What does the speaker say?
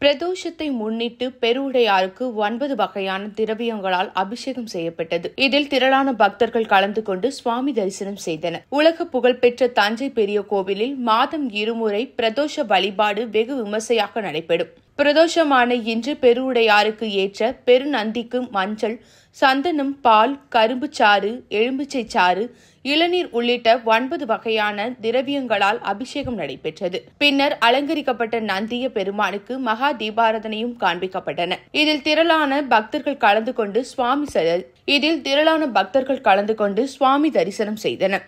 பிரதோஷத்தை முன்னிட்டு பெருவுடையாருக்கு 9 வகையான திரவியங்களால் அபிஷேகம் செய்யப்பட்டது. இதில் திரளான பக்தர்கள் கலந்து கொண்டு சுவாமி தரிசனம் செய்தனர். உலக புகழ்பெற்ற தஞ்சை பெரிய கோவிலில் மாதம் இருமுறை பிரதோஷ வழிபாடு வெகு விமர்சையாக நடைபெறும். பிரதோஷமான இன்று பெருவுடையாருக்கு ஏற்ற பெருநந்திக்கு மஞ்சள், சந்தனம், பால், கரும்பு சாறு, எலுமிச்சை சாறு, இளநீர் உள்ளிட்ட 9 வகையான திரவியங்களால் அபிஷேகம் நடைபெற்றது. பின்னர் அலங்கரிக்கப்பட்ட நந்திய பெருமானுக்கு மகா தீபாராதனையும் காண்பிக்கப்பட்டன. இதில் திரளான பக்தர்கள் கலந்து கொண்டு சுவாமி தரிசனம் செய்தனர்.